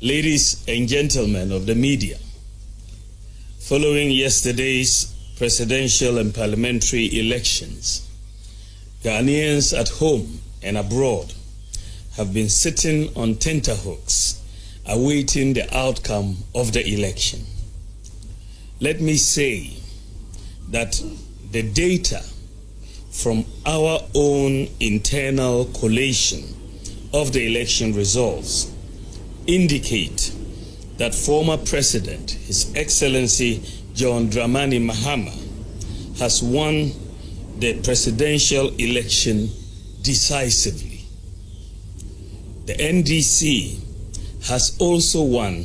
Ladies and gentlemen of the media, following yesterday's presidential and parliamentary elections, Ghanaians at home and abroad have been sitting on tenterhooks awaiting the outcome of the election. Let me say that the data from our own internal collation of the election results indicate that former President, His Excellency John Dramani Mahama, has won the presidential election decisively. The NDC has also won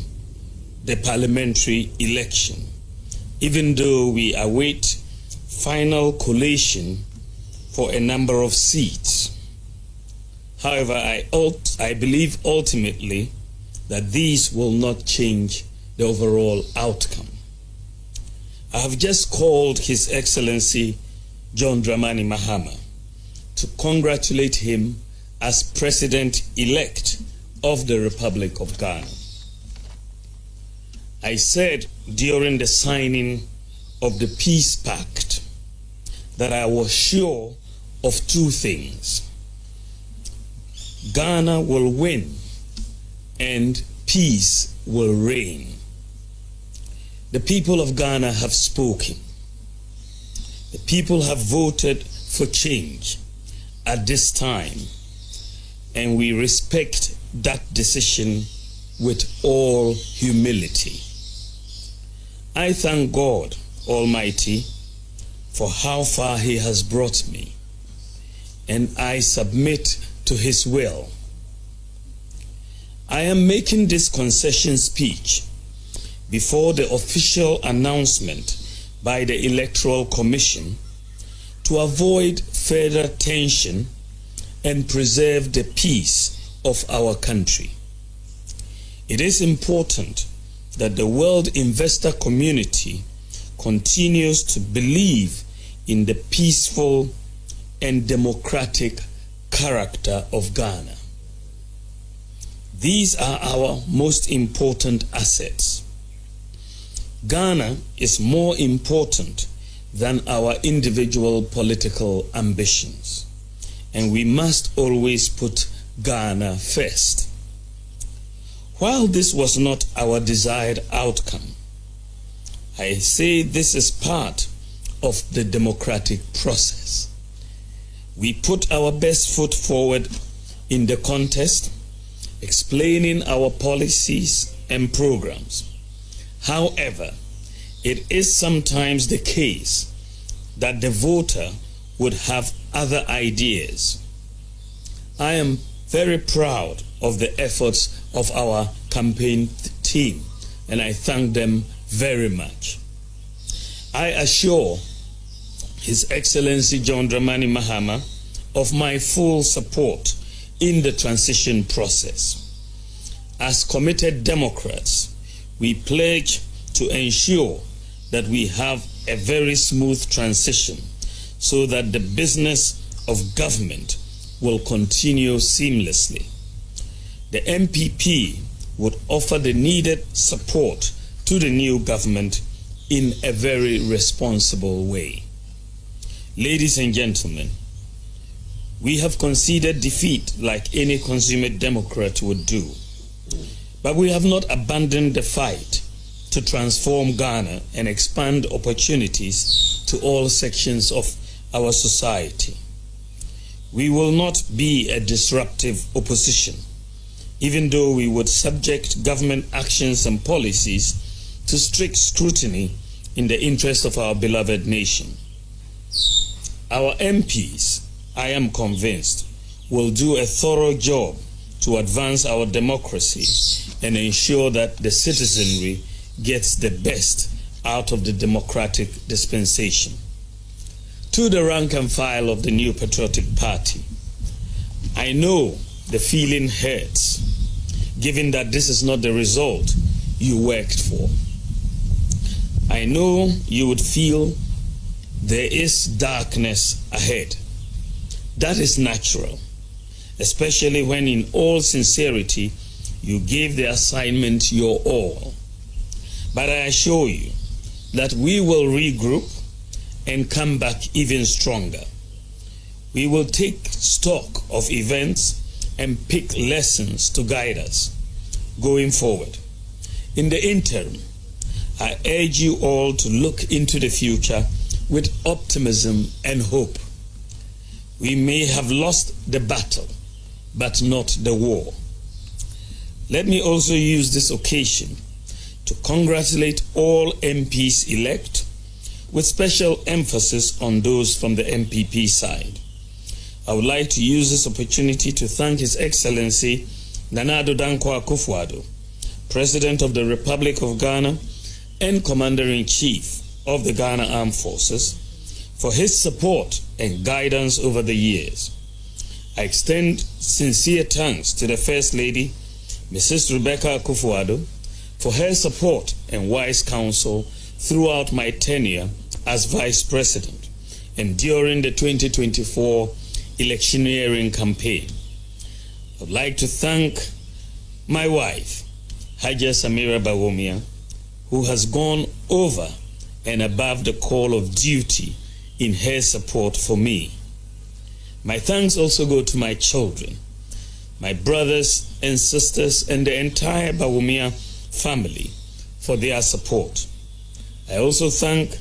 the parliamentary election, even though we await final collation for a number of seats. However, I believe ultimately that these will not change the overall outcome. I have just called His Excellency John Dramani Mahama to congratulate him as President-elect of the Republic of Ghana. I said during the signing of the Peace Pact that I was sure of two things: Ghana will win and peace will reign. The people of Ghana have spoken. The people have voted for change at this time, and we respect that decision with all humility. I thank God Almighty for how far He has brought me, and I submit to His will. I am making this concession speech before the official announcement by the Electoral Commission to avoid further tension and preserve the peace of our country. It is important that the world investor community continues to believe in the peaceful and democratic character of Ghana. These are our most important assets. Ghana is more important than our individual political ambitions, and we must always put Ghana first. While this was not our desired outcome, I say this is part of the democratic process. We put our best foot forward in the contest, explaining our policies and programs. However, it is sometimes the case that the voter would have other ideas. I am very proud of the efforts of our campaign team, and I thank them very much. I assure His Excellency John Dramani Mahama of my full support in the transition process. As committed Democrats, we pledge to ensure that we have a very smooth transition so that the business of government will continue seamlessly. The MPP would offer the needed support to the new government in a very responsible way. Ladies and gentlemen, we have conceded defeat like any consummate Democrat would do, but we have not abandoned the fight to transform Ghana and expand opportunities to all sections of our society. We will not be a disruptive opposition, even though we would subject government actions and policies to strict scrutiny in the interest of our beloved nation. Our MPs, I am convinced, will do a thorough job to advance our democracy and ensure that the citizenry gets the best out of the democratic dispensation. To the rank and file of the New Patriotic Party, I know the feeling hurts, given that this is not the result you worked for. I know you would feel there is darkness ahead. That is natural, especially when in all sincerity You gave the assignment your all. But I assure you that we will regroup and come back even stronger. We will take stock of events and pick lessons to guide us going forward. In the interim, I urge you all to look into the future with optimism and hope. We may have lost the battle, but not the war. Let me also use this occasion to congratulate all MPs elect, with special emphasis on those from the MPP side. I would like to use this opportunity to thank His Excellency Nana Addo Dankwa Akufo-Addo, President of the Republic of Ghana and Commander-in-Chief of the Ghana Armed Forces, for his support and guidance over the years. I extend sincere thanks to the First Lady, Mrs. Rebecca Akufo-Addo, for her support and wise counsel throughout my tenure as Vice President and during the 2024 electioneering campaign. I would like to thank my wife, Haja Samira Bawumia, who has gone over and above the call of duty in her support for me. My thanks also go to my children, my brothers and sisters, and the entire Bawumia family for their support. I also thank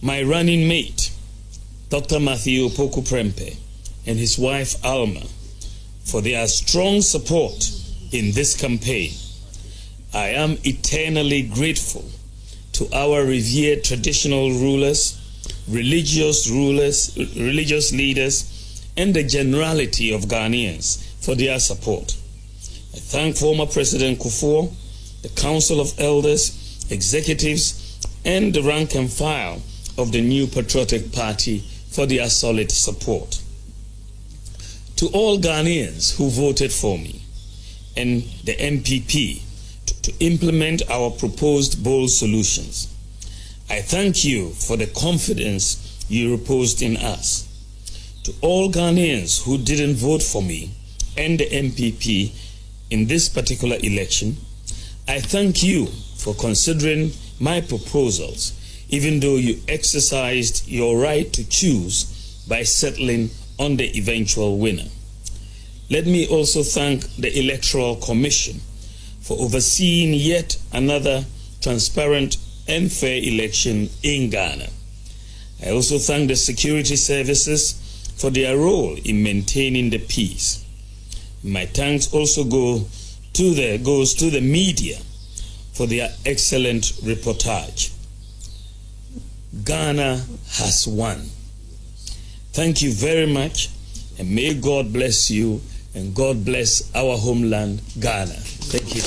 my running mate, Dr. Matthew Opoku Prempeh, and his wife Alma, for their strong support in this campaign. I am eternally grateful to our revered traditional rulers, religious leaders, and the generality of Ghanaians for their support. I thank former President Kufuor, the Council of Elders, executives, and the rank and file of the New Patriotic Party for their solid support. To all Ghanaians who voted for me and the MPP to implement our proposed bold solutions, I thank you for the confidence you reposed in us. To all Ghanaians who didn't vote for me and the MPP in this particular election, I thank you for considering my proposals, even though you exercised your right to choose by settling on the eventual winner. Let me also thank the Electoral Commission for overseeing yet another transparent and fair election in Ghana. I also thank the security services for their role in maintaining the peace. My thanks also goes to the media for their excellent reportage. Ghana has won. Thank you very much, and may God bless you, and God bless our homeland, Ghana. Thank you.